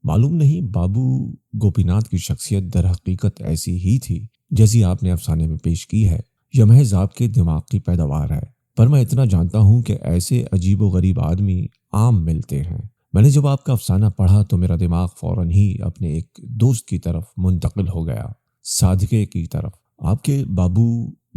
معلوم نہیں بابو گوپی ناتھ کی شخصیت در حقیقت ایسی ہی تھی جیسی آپ نے افسانے میں پیش کی ہے، یا محض آپ کے دماغ کی پیداوار ہے؟ پر میں اتنا جانتا ہوں کہ ایسے عجیب و غریب آدمی عام ملتے ہیں۔ میں نے جب آپ کا افسانہ پڑھا تو میرا دماغ فوراً ہی اپنے ایک دوست کی طرف منتقل ہو گیا، صادقے کی طرف۔ آپ کے بابو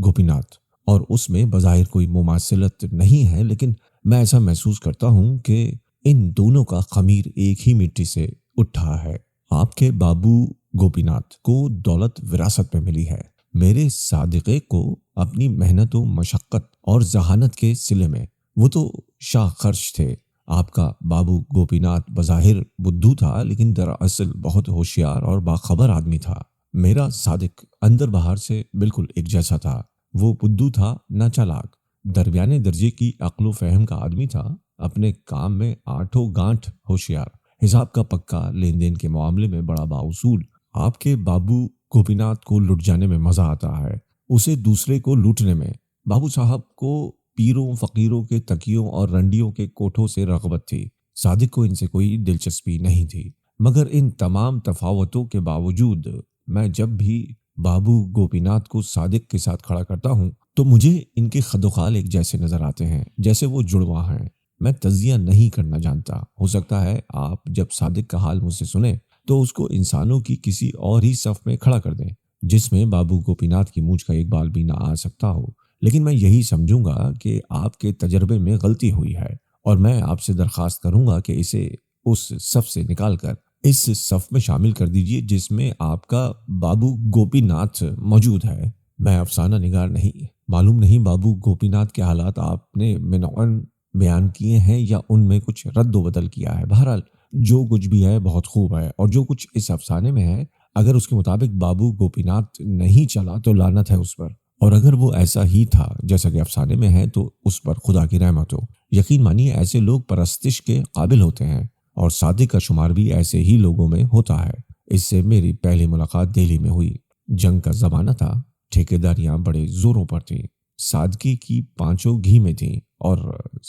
گوپی ناتھ اور اس میں بظاہر کوئی مماثلت نہیں ہے، لیکن میں ایسا محسوس کرتا ہوں کہ ان دونوں کا خمیر ایک ہی مٹی سے اٹھا ہے۔ آپ کے بابو گوپی ناتھ کو دولت وراثت میں ملی ہے، میرے صادقے کو اپنی محنت و مشقت اور ذہانت کے صلے میں۔ وہ تو شاہ خرش تھے۔ آپ کا بابو گوپی ناتھ بظاہر بدھو تھا، لیکن دراصل بہت ہوشیار اور باخبر آدمی تھا۔ میرا صادق اندر باہر سے بالکل ایک جیسا تھا۔ وہ بدھو تھا نہ چالاک، درمیانے درجے کی عقل و فہم کا آدمی تھا، اپنے کام میں آٹھوں گانٹھ ہوشیار، حساب کا پکا، لین دین کے معاملے میں بڑا بااصول۔ آپ کے بابو گوپی ناتھ کو لٹ جانے میں مزہ آتا ہے، اسے دوسرے کو لوٹنے میں۔ بابو صاحب کو پیروں فقیروں کے تکیوں اور رنڈیوں کے کوٹھوں سے رغبت تھی، صادق کو ان سے کوئی دلچسپی نہیں تھی۔ مگر ان تمام تفاوتوں کے باوجود میں جب بھی بابو گوپی ناتھ کو صادق کے ساتھ کھڑا کرتا ہوں تو مجھے ان کے خد و خال ایک جیسے نظر آتے ہیں، جیسے وہ جڑواں ہیں۔ میں تجزیہ نہیں کرنا جانتا، ہو سکتا ہے آپ جب صادق کا حال مجھ سے سنیں تو اس کو انسانوں کی کسی اور ہی صف میں کھڑا کر دیں، جس میں بابو گوپی ناتھ کی مونچھ کا ایک بال بھی نہ آ سکتا ہو۔ لیکن میں یہی سمجھوں گا کہ آپ کے تجربے میں غلطی ہوئی ہے، اور میں آپ سے درخواست کروں گا کہ اسے اس صف سے نکال کر اس صف میں شامل کر دیجئے جس میں آپ کا بابو گوپی ناتھ موجود ہے۔ میں افسانہ نگار نہیں، معلوم نہیں بابو گوپی ناتھ کے حالات آپ نے منعن بیان کیے ہیں یا ان میں کچھ رد و بدل کیا ہے۔ بہرحال جو کچھ بھی ہے بہت خوب ہے، اور جو کچھ اس افسانے میں ہے اگر اس کے مطابق بابو گوپی ناتھ نہیں چلا تو لعنت ہے اس پر، اور اگر وہ ایسا ہی تھا جیسا کہ افسانے میں ہے تو اس پر خدا کی رحمت ہو۔ یقین مانیے ایسے لوگ پرستش کے قابل ہوتے ہیں، اور صادق کا شمار بھی ایسے ہی لوگوں میں ہوتا ہے۔ اس سے میری پہلی ملاقات دہلی میں ہوئی۔ جنگ کا زمانہ تھا، ٹھیکیداریاں بڑے زوروں پر تھیں، صادقی کی پانچوں گھی میں تھیں، اور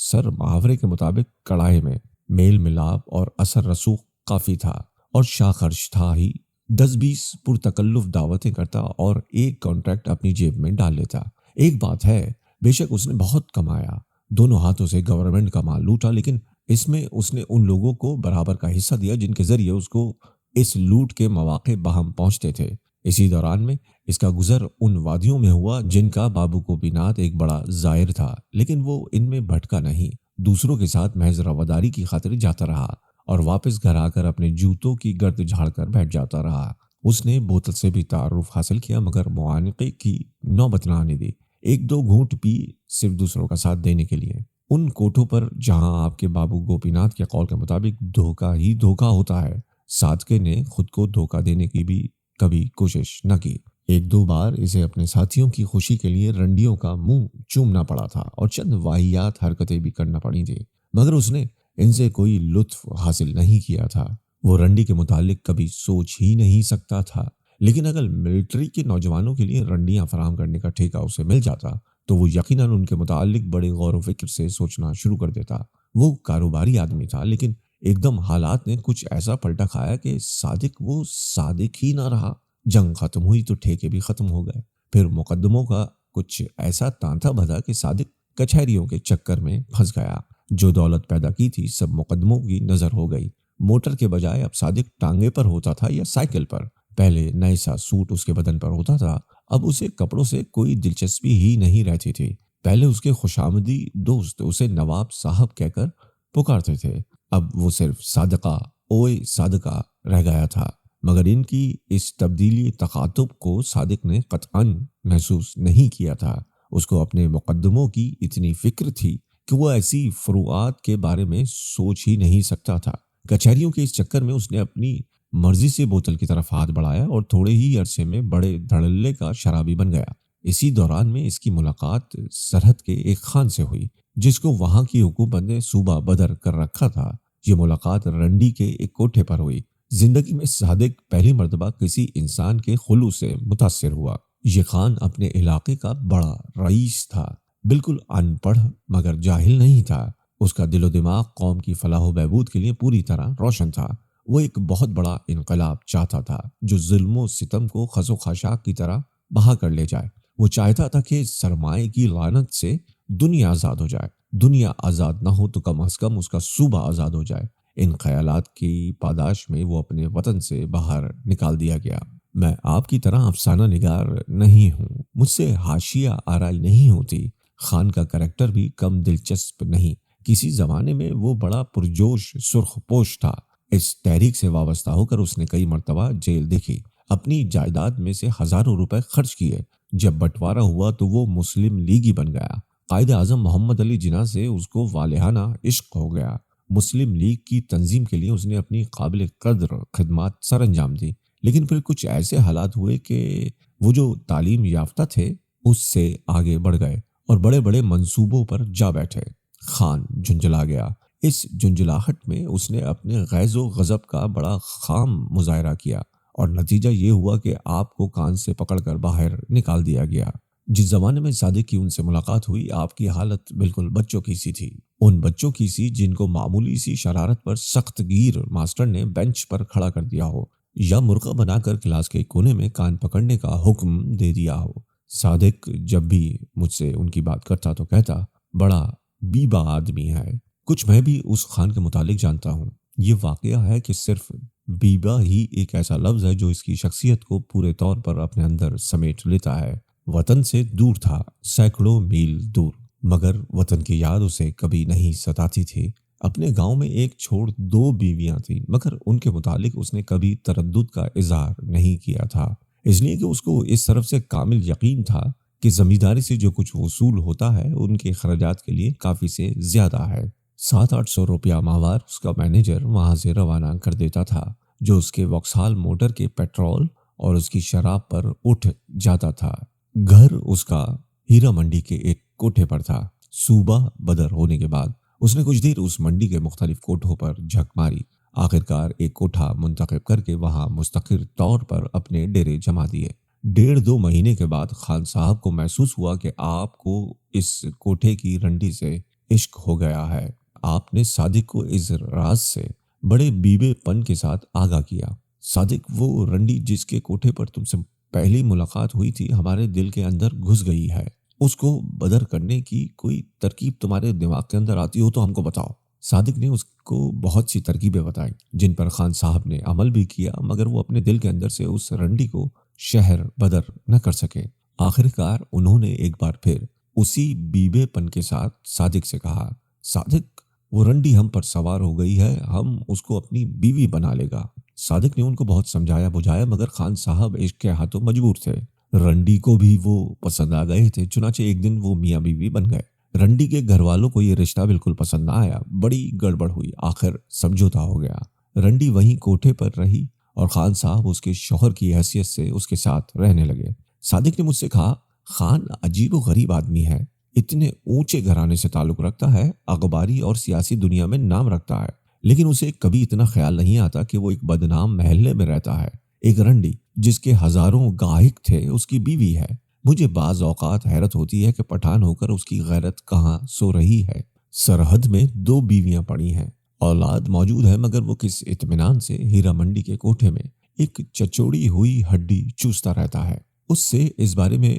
سر محاورے کے مطابق کڑھائی میں میل ملاپ اور اثر رسوخ کافی تھا، اور شاہ خرش تھا ہی 10-20 پرتکلف دعوتیں کرتا اور ایک کانٹریکٹ اپنی جیب میں ڈال لیتا۔ ایک بات ہے، بے شک اس نے بہت کمایا، دونوں ہاتھوں سے گورنمنٹ کا مال لوٹا، لیکن اس میں اس نے ان لوگوں کو برابر کا حصہ دیا جن کے ذریعے اس کو اس لوٹ کے مواقع باہم پہنچتے تھے۔ اسی دوران میں اس کا گزر ان وادیوں میں ہوا جن کا بابو گوپی ناتھ ایک بڑا زائر تھا، لیکن وہ ان میں بھٹکا نہیں، دوسروں کے ساتھ محض رواداری کی خاطر جاتا رہا، اور واپس گھر آ کر اپنے جوتوں کی گرد جھاڑ کر بیٹھ جاتا رہا۔ اس نے بوتل سے بھی تعارف حاصل کیا، مگر معانقے کی نوبت نہ آنے دی، ایک دو گھونٹ پی صرف دوسروں کا ساتھ دینے کے لیے۔ ان کوٹھوں پر جہاں آپ کے بابو گوپی ناتھ کے قول کے مطابق دھوکہ ہی دھوکہ ہوتا ہے، صادقے نے خود کو دھوکہ دینے کی بھی کبھی کوشش نہ کی۔ ایک دو بار اسے اپنے ساتھیوں کی خوشی کے لیے رنڈیوں کا منہ چومنا پڑا تھا، اور چند واہیات حرکتیں بھی کرنا پڑی تھی، مگر اس نے ان سے کوئی لطف حاصل نہیں کیا تھا۔ وہ رنڈی کے متعلق کبھی سوچ ہی نہیں سکتا تھا، لیکن اگر ملٹری کے نوجوانوں کے لیے رنڈیاں فراہم کرنے کا ٹھیکہ اسے مل جاتا تو وہ یقیناً ان کے متعلق بڑے غور و فکر سے سوچنا شروع کر دیتا۔ وہ کاروباری آدمی تھا، لیکن ایک دم حالات نے کچھ ایسا پلٹا کھایا کہ صادق وہ صادق ہی نہ رہا۔ جنگ ختم ہوئی تو ٹھیکے بھی ختم ہو گئے، پھر مقدموں کا کچھ ایسا تانتا بھدا کہ صادق کچہریوں کے چکر میں پھنس گیا۔ جو دولت پیدا کی تھی سب مقدموں کی نظر ہو گئی۔ موٹر کے بجائے اب صادق ٹانگے پر ہوتا تھا یا سائیکل پر۔ پہلے نئے سا سوٹ اس کے بدن پر ہوتا تھا، اب اسے کپڑوں سے کوئی دلچسپی ہی نہیں رہتی تھی۔ پہلے اس کے خوشامدی دوست اسے نواب صاحب کہہ کر پکارتے تھے، اب وہ صرف صادقہ اوئے صادقہ رہ گیا تھا۔ مگر ان کی اس تبدیلی تخاطب کو صادق نے قطعاً محسوس نہیں کیا تھا۔ اس کو اپنے مقدموں کی اتنی فکر تھی کہ وہ ایسی فروعات کے بارے میں سوچ ہی نہیں سکتا تھا۔ کچہریوں کے اس چکر میں اس نے اپنی مرضی سے بوتل کی طرف ہاتھ بڑھایا اور تھوڑے ہی عرصے میں بڑے دھڑلے کا شرابی بن گیا۔ اسی دوران میں اس کی ملاقات سرحد کے ایک خان سے ہوئی جس کو وہاں کی حکومت نے صوبہ بدر کر رکھا تھا۔ یہ ملاقات رنڈی کے ایک کوٹھے پر ہوئی۔ زندگی میں صادق پہلی مرتبہ کسی انسان کے خلوص سے متاثر ہوا۔ یہ خان اپنے علاقے کا بڑا رئیس تھا، بالکل ان پڑھ مگر جاہل نہیں تھا۔ اس کا دل و دماغ قوم کی فلاح و بہبود کے لیے پوری طرح روشن تھا۔ وہ ایک بہت بڑا انقلاب چاہتا تھا جو ظلم و ستم کو خس و خاشاک کی طرح بہا کر لے جائے۔ وہ چاہتا تھا کہ سرمائے کی لعنت سے دنیا آزاد ہو جائے، دنیا آزاد نہ ہو تو کم از کم اس کا صوبہ آزاد ہو جائے۔ ان خیالات کی پاداش میں وہ اپنے وطن سے باہر نکال دیا گیا۔ میں آپ کی طرح افسانہ نگار نہیں ہوں، مجھ سے حاشیہ آرائی نہیں ہوتی۔ خان کا کریکٹر بھی کم دلچسپ نہیں۔ کسی زمانے میں وہ بڑا پرجوش سرخ پوش تھا۔ اس تحریک سے وابستہ ہو کر اس نے کئی مرتبہ جیل دیکھی، اپنی جائیداد میں سے ہزاروں روپے خرچ کیے۔ جب بٹوارہ ہوا تو وہ مسلم لیگی بن گیا۔ قائد اعظم محمد علی جناح سے اس کو والہانہ عشق ہو گیا۔ مسلم لیگ کی تنظیم کے لیے اس نے اپنی قابل قدر خدمات سر انجام دی، لیکن پھر کچھ ایسے حالات ہوئے کہ وہ جو تعلیم یافتہ تھے اس سے آگے بڑھ گئے اور بڑے بڑے منصوبوں پر جا بیٹھے۔ خان جھنجھلا گیا۔ اس جھنجھلاہٹ میں اس نے اپنے غیظ و غضب کا بڑا خام مظاہرہ کیا اور نتیجہ یہ ہوا کہ آپ کو کان سے پکڑ کر باہر نکال دیا گیا۔ جس زمانے میں صادق کی ان سے ملاقات ہوئی، آپ کی حالت بالکل بچوں کی سی تھی، ان بچوں کی سی جن کو معمولی سی شرارت پر سخت گیر ماسٹر نے بینچ پر کھڑا کر دیا ہو یا مرغا بنا کر کلاس کے کونے میں کان پکڑنے کا حکم دے دیا ہو۔ صادق جب بھی مجھ سے ان کی بات کرتا تو کہتا، بڑا بیبا آدمی ہے۔ کچھ میں بھی اس خان کے متعلق جانتا ہوں۔ یہ واقعہ ہے کہ صرف بیبا ہی ایک ایسا لفظ ہے جو اس کی شخصیت کو پورے طور پر اپنے اندر سمیٹ لیتا ہے۔ وطن سے دور تھا، سینکڑوں میل دور، مگر وطن کی یاد اسے کبھی نہیں ستاتی تھی۔ اپنے گاؤں میں ایک چھوڑ 2 بیویاں تھیں، مگر ان کے متعلق اس نے کبھی تردد کا اظہار نہیں کیا تھا، اس لیے کہ اس کو اس طرف سے کامل یقین تھا کہ زمینداری سے جو کچھ وصول ہوتا ہے ان کے اخراجات کے لیے کافی سے زیادہ ہے۔ 700-800 روپیہ ماہوار اس کا مینیجر وہاں سے روانہ کر دیتا تھا، جو اس کے وکسال موٹر کے پیٹرول اور اس کی شراب پر اٹھ جاتا تھا۔ گھر اس کا ہیرا منڈی کے ایک کوٹھے پر تھا۔ صوبہ بدر ہونے کے بعد اس نے کچھ دیر اس منڈی کے مختلف کوٹھوں پر جھک ماری، آخرکار ایک کوٹھا منتخب کر کے وہاں مستقر طور پر اپنے ڈیرے جما دیے۔ 1.5-2 مہینے کے بعد خان صاحب کو محسوس ہوا کہ آپ کو اس کوٹھے کی رنڈی سے عشق ہو گیا ہے۔ آپ نے صادق کو اس راز سے بڑے بیبے پن کے ساتھ آگاہ کیا۔ صادق، وہ رنڈی جس کے کوٹھے پر تم سے پہلی ملاقات ہوئی تھی ہمارے دل کے اندر گھس گئی ہے۔ اس کو بدر کرنے کی کوئی ترکیب تمہارے دماغ کے اندر آتی ہو تو ہم کو بتاؤ۔ صادق نے اس کو بہت سی ترکیبیں بتائیں جن پر خان صاحب نے عمل بھی کیا، مگر وہ اپنے دل کے اندر سے اس رنڈی کو شہر بدر نہ کر سکے۔ آخرکار انہوں نے ایک بار پھر اسی بیبے پن کے ساتھ صادق سے کہا، صادق، وہ رنڈی ہم پر سوار ہو گئی ہے، ہم اس کو اپنی بیوی بنا لے گا۔ صادق نے ان کو بہت سمجھایا بجھایا، مگر خان صاحب عشق کے ہاتھوں مجبور تھے۔ رنڈی کو بھی وہ پسند آ گئے تھے، چنانچہ ایک دن وہ میاں بیوی بن گئے۔ رنڈی کے گھر والوں کو یہ رشتہ بالکل پسند نہ آیا، بڑی گڑبڑ ہوئی، آخر سمجھوتا ہو گیا۔ رنڈی وہیں کوٹھے پر رہی اور خان صاحب اس کے شوہر کی حیثیت سے اس کے ساتھ رہنے لگے۔ صادق نے مجھ سے کہا، خان عجیب و غریب آدمی ہے، اتنے اونچے گھرانے سے تعلق رکھتا ہے، اخباری اور سیاسی دنیا میں نام رکھتا ہے، لیکن اسے کبھی اتنا خیال نہیں آتا کہ وہ ایک بدنام محلے میں رہتا ہے۔ ایک رنڈی جس کے ہزاروں گاہک تھے اس کی بیوی ہے۔ مجھے بعض اوقات حیرت ہوتی ہے کہ پٹھان ہو کر اس کی غیرت کہاں سو رہی ہے۔ سرحد میں 2 بیویاں پڑی ہیں، اولاد موجود ہے، مگر وہ کس اطمینان سے ہیرا منڈی کے کوٹھے میں ایک چچوڑی ہوئی ہڈی چوستا رہتا ہے۔ اس سے اس بارے میں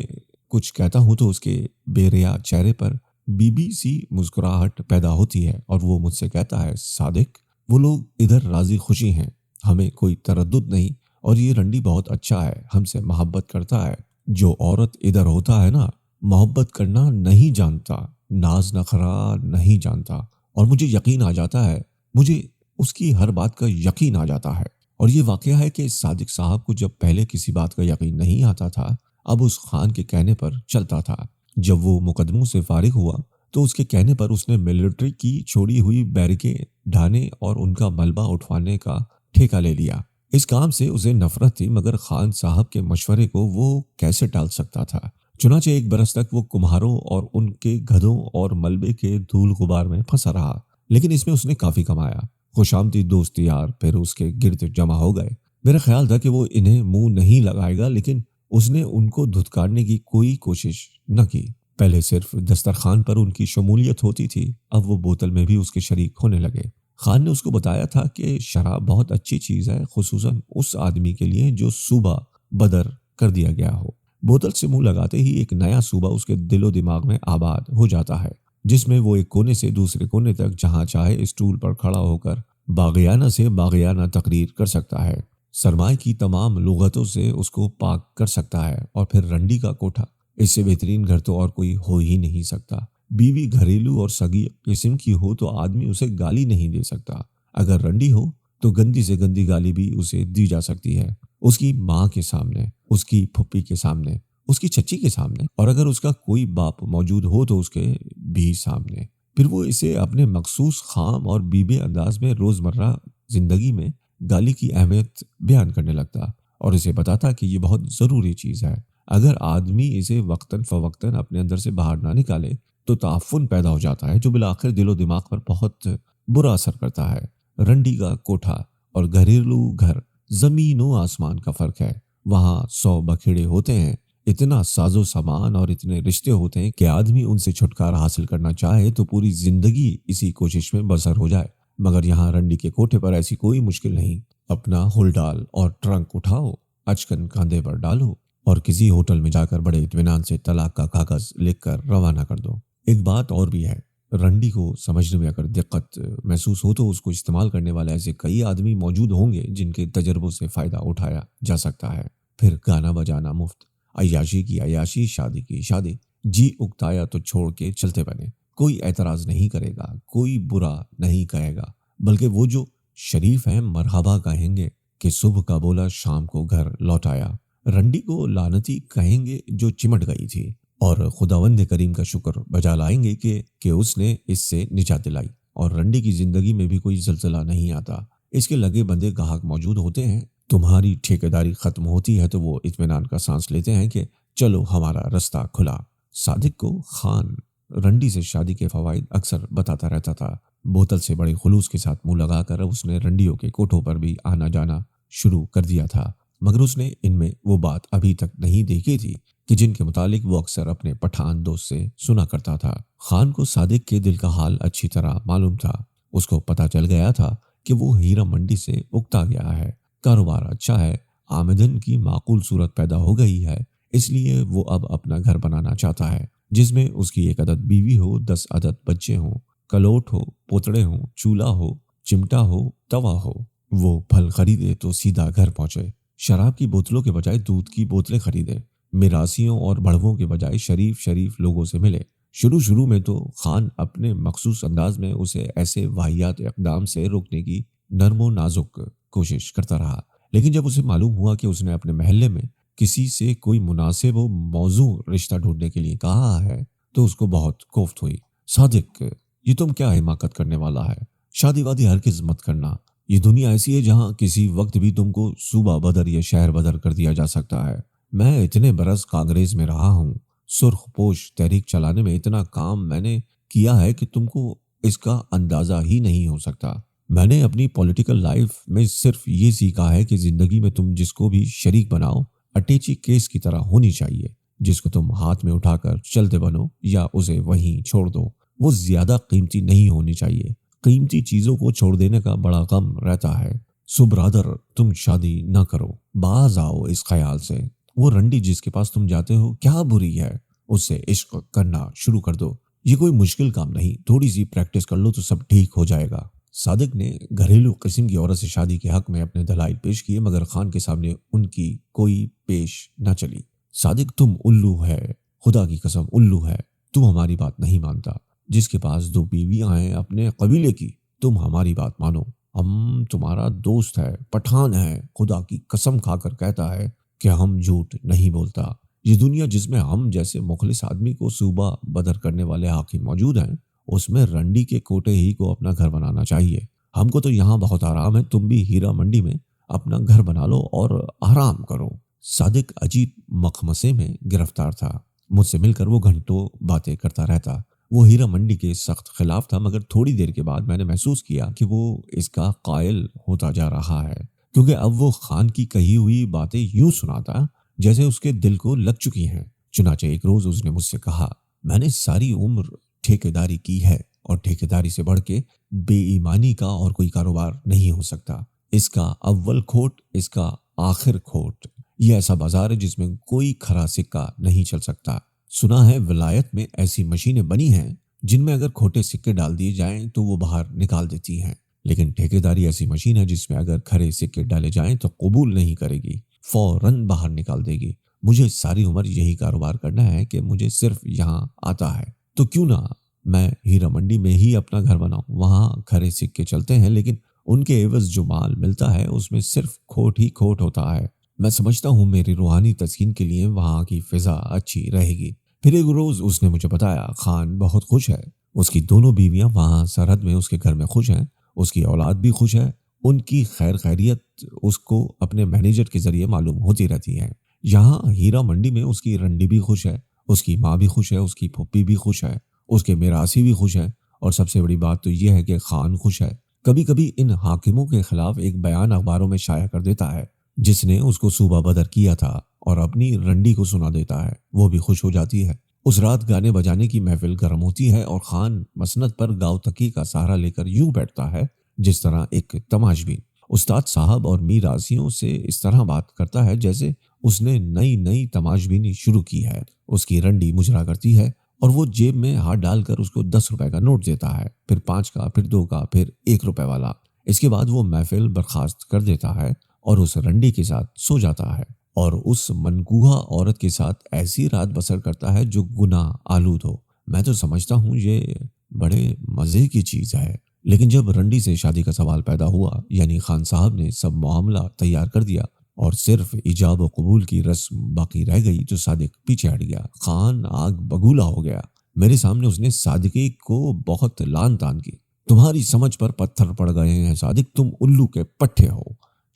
کچھ کہتا ہوں تو اس کے بے ریا چہرے پر بی بی سی مسکراہٹ پیدا ہوتی ہے اور وہ مجھ سے کہتا ہے، صادق، وہ لوگ ادھر راضی خوشی ہیں، ہمیں کوئی تردد نہیں، اور یہ رنڈی بہت اچھا ہے، ہم سے محبت کرتا ہے۔ جو عورت ادھر ہوتا ہے نا، محبت کرنا نہیں جانتا، ناز نخرا نہیں جانتا، اور مجھے یقین آ جاتا ہے، مجھے اس کی ہر بات کا یقین آ جاتا ہے۔ اور یہ واقعہ ہے کہ صادق صاحب کو جب پہلے کسی بات کا یقین نہیں آتا تھا، اب اس خان کے کہنے پر چلتا تھا۔ جب وہ مقدموں سے فارغ ہوا تو اس کے کہنے پر اس نے ملٹری کی چھوڑی ہوئی بیرکیں ڈھانے اور ان کا ملبہ اٹھوانے کا ٹھیکہ لے لیا۔ اس کام سے اسے نفرت تھی، مگر خان صاحب کے مشورے کو وہ کیسے ٹال سکتا تھا؟ چنانچہ 1 برس تک وہ کمہاروں اور ان کے گدھوں اور ملبے کے دھول غبار میں پھنسا رہا، لیکن اس میں اس نے کافی کمایا۔ خوشامدی دوست یار پھر اس کے گرد جمع ہو گئے۔ میرا خیال تھا کہ وہ انہیں منہ نہیں لگائے گا، لیکن اس نے ان کو دھتکارنے کی کوئی کوشش نہ کی۔ پہلے صرف دسترخوان پر ان کی شمولیت ہوتی تھی، اب وہ بوتل میں بھی اس کے شریک ہونے لگے۔ خان نے اس کو بتایا تھا کہ شراب بہت اچھی چیز ہے، خصوصاً اس آدمی کے لیے جو صوبہ بدر کر دیا گیا ہو۔ بوتل سے منہ لگاتے ہی ایک نیا صوبہ اس کے دل و دماغ میں آباد ہو جاتا ہے، جس میں وہ ایک کونے سے دوسرے کونے تک جہاں چاہے اسٹول پر کھڑا ہو کر باغیانہ سے باغیانہ تقریر کر سکتا ہے، سرمائے کی تمام لغتوں سے اس کو پاک کر سکتا ہے۔ اور پھر رنڈی کا کوٹھا، اس سے بہترین گھر تو اور کوئی ہو ہی نہیں سکتا۔ بیوی گھریلو اور سگی قسم کی ہو تو آدمی اسے گالی نہیں دے سکتا، اگر رنڈی ہو تو گندی سے گندی گالی بھی اسے دی جا سکتی ہے، اس کی ماں کے سامنے، اس کی پھپھی کے سامنے، اس کی چچی کے سامنے، اور اگر اس کا کوئی باپ موجود ہو تو اس کے بھی سامنے۔ پھر وہ اسے اپنے مخصوص خام اور بیبے انداز میں روزمرہ زندگی میں گالی کی اہمیت بیان کرنے لگتا اور اسے بتاتا کہ یہ بہت ضروری چیز ہے، اگر آدمی اسے وقتاً فوقتاً اپنے اندر سے باہر نہ نکالے تو تعفن پیدا ہو جاتا ہے، جو بالآخر دل و دماغ پر بہت برا اثر کرتا ہے۔ رنڈی کا کوٹھا اور گھریلو گھر زمین و آسمان کا فرق ہے۔ وہاں 100 بکھیڑے ہوتے ہیں، اتنا ساز و سامان اور اتنے رشتے ہوتے ہیں کہ آدمی ان سے چھٹکارا حاصل کرنا چاہے تو پوری زندگی اسی کوشش میں بسر ہو جائے، مگر یہاں رنڈی کے کوٹھے پر ایسی کوئی مشکل نہیں۔ اپنا ہل ڈال اور ٹرنک اٹھاؤ، اچکن کاندھے پر ڈالو اور کسی ہوٹل میں جا کر بڑے اطمینان سے طلاق کا کاغذ لکھ کر روانہ کر دو۔ ایک بات اور بھی ہے، رنڈی کو سمجھنے میں اگر دقت محسوس ہو تو اس کو استعمال کرنے والے ایسے کئی آدمی موجود ہوں گے جن کے تجربوں سے فائدہ اٹھایا جا سکتا ہے۔ پھر گانا بجانا مفت، عیاشی کی عیاشی، شادی کی شادی، جی اکتایا تو چھوڑ کے چلتے بنے، کوئی اعتراض نہیں کرے گا، کوئی برا نہیں کہے گا، بلکہ وہ جو شریف ہیں مرحبا کہیں گے کہ صبح کا بولا شام کو گھر لوٹ آیا۔ رنڈی کو لعنتی کہیں گے جو چمٹ گئی تھی، اور خداوند کریم کا شکر بجا لائیں گے کہ اس نے اس سے نجات دلائی، اور رنڈی کی زندگی میں بھی کوئی زلزلہ نہیں آتا، اس کے لگے بندے گاہک موجود ہوتے ہیں۔ تمہاری ٹھیکیداری ختم ہوتی ہے تو وہ اطمینان کا سانس لیتے ہیں کہ چلو ہمارا رستہ کھلا۔ صادق کو خان رنڈی سے شادی کے فوائد اکثر بتاتا رہتا تھا۔ بوتل سے بڑے خلوص کے ساتھ منہ لگا کر اس نے رنڈیوں کے کوٹھوں پر بھی آنا جانا شروع کر دیا تھا، مگر اس نے ان میں وہ بات ابھی تک نہیں دیکھی تھی کہ جن کے متعلق وہ اکثر اپنے پٹھان دوست سے سنا کرتا تھا۔ خان کو صادق کے دل کا حال اچھی طرح معلوم تھا، اس کو پتہ چل گیا تھا کہ وہ ہیرا منڈی سے اکتا گیا ہے، کاروبار اچھا ہے، آمدن کی معقول صورت پیدا ہو گئی ہے، اس لیے وہ اب اپنا گھر بنانا چاہتا ہے جس میں اس کی 1 عدد بیوی ہو، 10 عدد بچے ہوں، کلوٹ ہو، پوتڑے ہوں، چولہا ہو، چمٹا ہو، توا ہو۔ وہ پھل خریدے تو سیدھا گھر پہنچے، شراب کی بوتلوں کے بجائے دودھ کی بوتلیں خریدے، میراثیوں اور بڑھووں کے بجائے شریف لوگوں سے ملے۔ شروع میں تو خان اپنے مخصوص انداز میں اسے ایسے واہیات اقدام سے روکنے کی نرم و نازک کوشش کرتا رہا، لیکن جب اسے معلوم ہوا کہ اس نے اپنے محلے میں کسی سے کوئی مناسب و موزوں رشتہ ڈھونڈنے کے لیے کہا ہے تو اس کو بہت کوفت ہوئی۔ صادق، یہ تم کیا حماقت کرنے والا ہے؟ شادی وادی ہرگز مت کرنا، یہ دنیا ایسی ہے جہاں کسی وقت بھی تم کو صوبہ بدر یا شہر بدر کر دیا جا سکتا ہے۔ میں اتنے برس کانگریس میں رہا ہوں، سرخ پوش تحریک چلانے میں اتنا کام میں نے کیا ہے کہ تم کو اس کا اندازہ ہی نہیں ہو سکتا۔ میں نے اپنی پولیٹیکل لائف میں صرف یہ سیکھا ہے کہ زندگی میں تم جس کو بھی شریک بناؤ اٹیچی کیس کی طرح ہونی چاہیے، جس کو تم ہاتھ میں اٹھا کر چلتے بنو یا اسے وہیں چھوڑ دو، وہ زیادہ قیمتی نہیں ہونی چاہیے۔ قیمتی چیزوں کو چھوڑ دینے کا بڑا غم رہتا ہے۔ سو برادر، تم شادی نہ کرو، باز آؤ اس خیال سے، وہ رنڈی جس کے پاس تم جاتے ہو کیا بری ہے، اس سے عشق کرنا شروع کر دو، یہ کوئی مشکل کام نہیں، تھوڑی سی پریکٹس کر لو تو سب ٹھیک ہو جائے گا۔ صادق نے گھریلو قسم کی عورت سے شادی کے حق میں اپنے دلائل پیش کیے، مگر خان کے سامنے ان کی کوئی پیش نہ چلی۔ صادق، تم الو ہے، خدا کی قسم الو ہے، تم ہماری بات نہیں مانتا، جس کے پاس 2 بیویاں ہیں اپنے قبیلے کی، تم ہماری بات مانو، ہم تمہارا دوست ہے، پٹھان ہے، خدا کی قسم کھا کر کہتا ہے کہ ہم جھوٹ نہیں بولتا۔ یہ دنیا جس میں ہم جیسے مخلص آدمی کو صوبہ بدر کرنے والے حاکم موجود ہیں، اس میں رنڈی کے کوٹے ہی کو اپنا گھر بنانا چاہیے۔ ہم کو تو یہاں بہت آرام ہے، تم بھی ہیرا منڈی میں اپنا گھر بنا لو اور آرام کرو۔ صادق عجیب مخمسے میں گرفتار تھا، مجھ سے مل کر وہ گھنٹوں باتیں کرتا رہتا۔ وہ ہیرا منڈی کے سخت خلاف تھا، مگر تھوڑی دیر کے بعد میں نے محسوس کیا کہ وہ اس کا قائل ہوتا جا رہا ہے، کیونکہ اب وہ خان کی کہی ہوئی باتیں یوں سناتا جیسے اس کے دل کو لگ چکی ہیں۔ چنانچہ ایک روز اس نے مجھ سے کہا، میں نے ساری عمر ٹھیکیداری کی ہے، اور ٹھیکیداری سے بڑھ کے بے ایمانی کا اور کوئی کاروبار نہیں ہو سکتا۔ اس کا اول کھوٹ، اس کا آخر کھوٹ۔ یہ ایسا بازار ہے جس میں کوئی کھرا سکہ نہیں چل سکتا۔ سنا ہے ولایت میں ایسی مشینیں بنی ہیں جن میں اگر کھوٹے سکے ڈال دیے جائیں تو وہ باہر نکال دیتی ہیں، لیکن ٹھیکیداری ایسی مشین ہے جس میں اگر کھرے سکے ڈالے جائیں تو قبول نہیں کرے گی، فوراً باہر نکال دے گی۔ مجھے ساری عمر یہی کاروبار کرنا ہے کہ مجھے صرف یہاں آتا ہے، تو کیوں نہ میں ہیرا منڈی میں ہی اپنا گھر بناؤں۔ وہاں کھرے سکے چلتے ہیں لیکن ان کے عوض جو مال ملتا ہے اس میں صرف کھوٹ ہی کھوٹ ہوتا ہے۔ میں سمجھتا ہوں میری روحانی تسکین کے لیے وہاں کی فضا اچھی رہے گی۔ پھر ایک روز اس نے مجھے بتایا خان بہت خوش ہے، اس کی دونوں بیویاں وہاں سرحد میں اس کے گھر میں خوش ہیں، اس کی اولاد بھی خوش ہے، ان کی خیر خیریت اس کو اپنے مینیجر کے ذریعے معلوم ہوتی رہتی ہے۔ یہاں ہیرا منڈی میں اس کی رنڈی بھی خوش ہے، اس کی ماں بھی خوش ہے، اس کی پھوپھی بھی خوش ہے، اس کے میراثی بھی خوش ہے، اور سب سے بڑی بات تو یہ ہے کہ خان خوش ہے۔ کبھی کبھی ان حاکموں کے خلاف ایک بیان اخباروں میں شائع کر دیتا ہے جس نے اس کو صوبہ بدر کیا تھا، اور اپنی رنڈی کو سنا دیتا ہے، وہ بھی خوش ہو جاتی ہے۔ اس رات گانے بجانے کی محفل گرم ہوتی ہے اور خان مسند پر گاؤ تکی کا سہارا لے کر یوں بیٹھتا ہے جس طرح ایک تماش بین استاد صاحب اور میراثیوں سے اس طرح بات کرتا ہے جیسے اس نے نئی تماش بینی شروع کی ہے۔ اس کی رنڈی مجرا کرتی ہے اور وہ جیب میں ہاتھ ڈال کر اس کو 10 روپے کا نوٹ دیتا ہے، پھر 5 کا، پھر 2 کا، پھر 1 روپے والا۔ اس کے بعد وہ محفل برخاست کر دیتا ہے اور اس رنڈی کے ساتھ سو جاتا ہے اور اس منکوہا عورت کے ساتھ ایسی رات بسر کرتا ہے جو گناہ آلود ہو۔ میں تو سمجھتا ہوں یہ بڑے مزے کی چیز ہے، لیکن جب رنڈی سے شادی کا سوال پیدا ہوا، یعنی خان صاحب نے سب معاملہ تیار کر دیا اور صرف ایجاب و قبول کی رسم باقی رہ گئی، تو صادق پیچھے ہٹ گیا۔ خان آگ بگولا ہو گیا۔ میرے سامنے اس نے صادقی کو بہت لان تان کی۔ تمہاری سمجھ پر پتھر پڑ گئے ہیں صادق، تم الو کے پٹھے ہو۔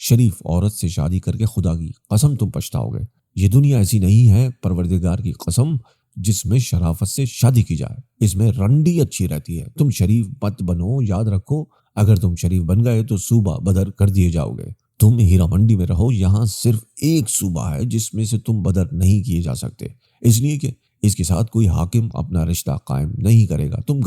شریف عورت سے شادی کر کے خدا کی قسم تم پچھتاؤ گے۔ یہ دنیا ایسی نہیں ہے، پروردگار کی قسم، جس میں شرافت سے شادی کی جائے۔ اس میں رنڈی اچھی رہتی ہے۔ تم شریف مت بنو، یاد رکھو اگر تم شریف بن گئے تو صوبہ بدر کر دیے جاؤ گے۔ تم ہیرا منڈی میں رہو، یہاں صرف ایک صوبہ ہے جس میں سے تم بدر نہیں کیے جا سکتے، اس لیے کہ اس کے ساتھ کوئی حاکم اپنا رشتہ قائم نہیں کرے گا۔ تم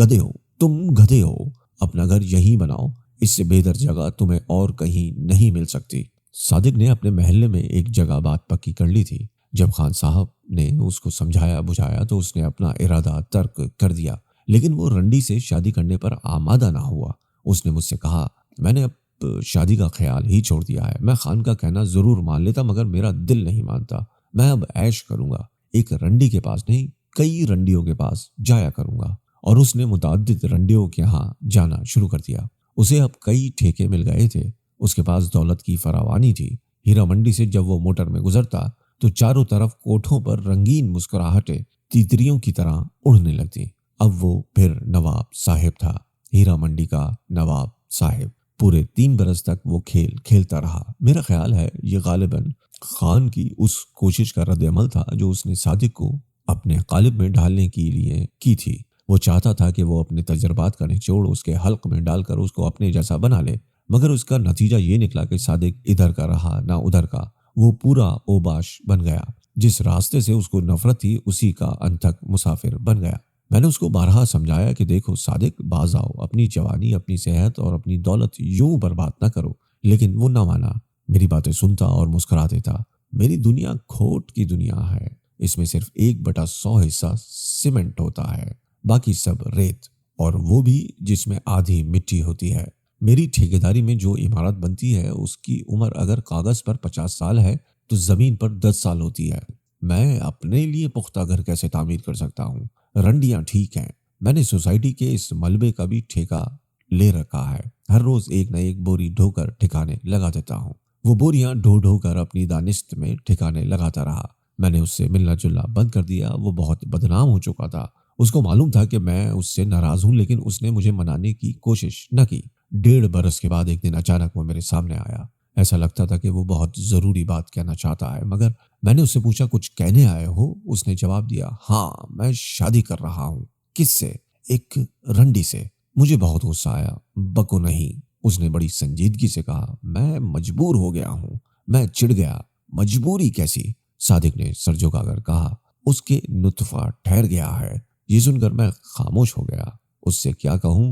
گدھے ہو، اپنا گھر یہیں بناؤ، اس سے بہتر جگہ تمہیں اور کہیں نہیں مل سکتی۔ صادق نے اپنے محلے میں ایک جگہ بات پکی کر لی تھی۔ جب خان صاحب نے اس کو سمجھایا بجھایا تو اس نے اپنا ارادہ ترک کر دیا، لیکن وہ رنڈی سے شادی کرنے پر آمادہ نہ ہوا۔ اس نے مجھ سے کہا، میں نے اب شادی کا خیال ہی چھوڑ دیا ہے۔ میں خان کا کہنا ضرور مان لیتا مگر میرا دل نہیں مانتا۔ میں اب عیش کروں گا، ایک رنڈی کے پاس نہیں، کئی رنڈیوں کے پاس جایا کروں گا۔ اور اس نے متعدد رنڈیوں کے ہاں جانا شروع کر دیا۔ اسے اب کئی ٹھیکے مل گئے تھے، اس کے پاس دولت کی فراوانی تھی۔ ہیرا منڈی سے جب وہ موٹر میں گزرتا تو چاروں طرف کوٹھوں پر رنگین مسکراہٹیں تیتریوں کی طرح اڑنے لگتی۔ اب وہ پھر نواب صاحب تھا، ہیرا منڈی کا نواب صاحب۔ پورے 3 برس تک وہ کھیل کھیلتا رہا۔ میرا خیال ہے یہ غالباً خان کی اس کوشش کا رد عمل تھا جو اس نے صادق کو اپنے قالب میں ڈالنے کے لیے کی تھی۔ وہ چاہتا تھا کہ وہ اپنے تجربات کا نچوڑ اس کے حلق میں ڈال کر اس کو اپنے جیسا بنا لے، مگر اس کا نتیجہ یہ نکلا کہ صادق ادھر کا رہا نہ ادھر کا۔ وہ پورا اوباش بن گیا، جس راستے سے اس کو نفرت تھی اسی کا انتھک مسافر بن گیا۔ میں نے اس کو بارہا سمجھایا کہ دیکھو صادق، باز آؤ، اپنی جوانی، اپنی صحت اور اپنی دولت یوں برباد نہ کرو، لیکن وہ نہ مانا۔ میری باتیں سنتا اور مسکرا دیتا۔ میری دنیا کھوٹ کی دنیا ہے، اس میں صرف 1/100 حصہ سیمنٹ ہوتا ہے، باقی سب ریت، اور وہ بھی جس میں آدھی مٹی ہوتی ہے۔ میری ٹھیکیداری میں جو عمارت بنتی ہے اس کی عمر اگر کاغذ پر 50 سال ہے تو زمین پر 10 سال ہوتی ہے۔ میں اپنے لیے پختہ گھر کیسے تعمیر کر سکتا ہوں؟ رنڈیاں ٹھیک ہیں، میں نے سوسائٹی کے اس ملبے کا بھی ٹھیکہ لے رکھا ہے۔ ہر روز ایک نہ ایک بوری ڈھو کر ٹھکانے لگا دیتا ہوں۔ وہ بوریاں ڈھو کر اپنی دانست میں ٹھکانے لگاتا رہا۔ میں نے اس سے ملنا جلنا بند کر دیا۔ وہ بہت بدنام ہو چکا تھا۔ اس کو معلوم تھا کہ میں اس سے ناراض ہوں، لیکن اس نے مجھے منانے کی کوشش نہ کی۔ 1.5 برس کے بعد ایک دن اچانک وہ میرے سامنے آیا۔ ایسا لگتا تھا کہ وہ بہت ضروری بات کہنا چاہتا ہے، مگر میں نے اس سے پوچھا، کچھ کہنے آئے ہو؟ اس نے جواب دیا، ہاں، میں شادی کر رہا ہوں۔ کس سے؟ ایک رنڈی سے۔ مجھے بہت غصہ آیا۔ بکو نہیں، اس نے بڑی سنجیدگی سے کہا، میں مجبور ہو گیا ہوں۔ میں چڑ گیا۔ مجبوری کیسی؟ صادق نے سر جھکا کر کہا، اس کے نطفہ ٹھہر گیا ہے۔ یہ سن کر میں خاموش ہو گیا۔ اس سے کیا کہوں،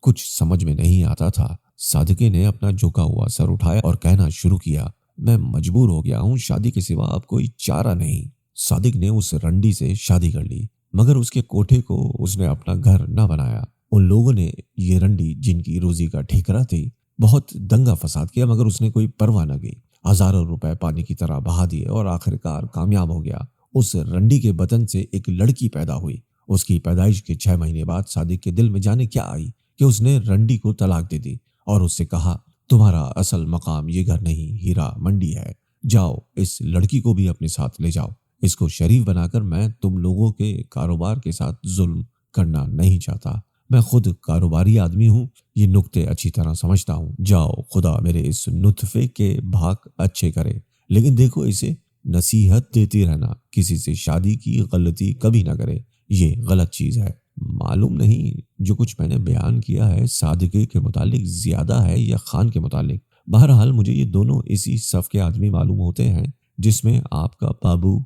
کچھ سمجھ میں نہیں آتا تھا۔ صادقے نے اپنا جھکا ہوا سر اٹھایا اور کہنا شروع کیا، میں مجبور ہو گیا ہوں، شادی کے سوا اب کوئی چارہ نہیں۔ صادق نے اس رنڈی سے شادی کر لی، مگر اس کے کوٹھے کو اس نے اپنا گھر نہ بنایا۔ ان لوگوں نے، یہ رنڈی جن کی روزی کا ٹھیکرا تھی، بہت دنگا فساد کیا، مگر اس نے کوئی پرواہ نہ کی۔ ہزاروں روپے پانی کی طرح بہا دیے اور آخرکار کامیاب ہو گیا۔ اس رنڈی کے بدن سے ایک لڑکی پیدا ہوئی۔ اس کی پیدائش کے 6 مہینے بعد صادق کے دل میں جانے کیا آئی کہ اس نے رنڈی کو طلاق دے دی اور اس سے کہا، تمہارا اصل مقام یہ گھر نہیں، ہیرا منڈی ہے، جاؤ اس لڑکی کو بھی اپنے ساتھ لے جاؤ۔ اس کو شریف بنا کر میں تم لوگوں کے کاروبار کے ساتھ ظلم کرنا نہیں چاہتا۔ میں خود کاروباری آدمی ہوں، یہ نکتے اچھی طرح سمجھتا ہوں۔ جاؤ، خدا میرے اس نطفے کے بھاگ اچھے کرے، لیکن دیکھو اسے نصیحت دیتی رہنا، کسی سے شادی کی غلطی کبھی نہ کرے، یہ غلط چیز ہے۔ معلوم نہیں جو کچھ میں نے بیان کیا ہے صادقے کے متعلق زیادہ ہے یا خان کے متعلق۔ بہرحال مجھے یہ دونوں اسی صف کے آدمی معلوم ہوتے ہیں جس میں آپ کا بابو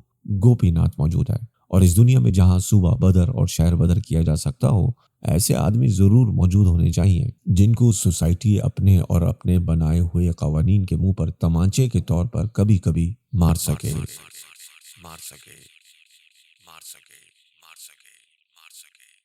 گوپی ناتھ موجود ہے، اور اس دنیا میں جہاں صوبہ بدر اور شہر بدر کیا جا سکتا ہو، ایسے آدمی ضرور موجود ہونے چاہیے جن کو سوسائٹی اپنے اور اپنے بنائے ہوئے قوانین کے منہ پر تمانچے کے طور پر کبھی کبھی مار سکے۔ مار سکے، مار سکے، مار سکے، مار سکے، مار سکے۔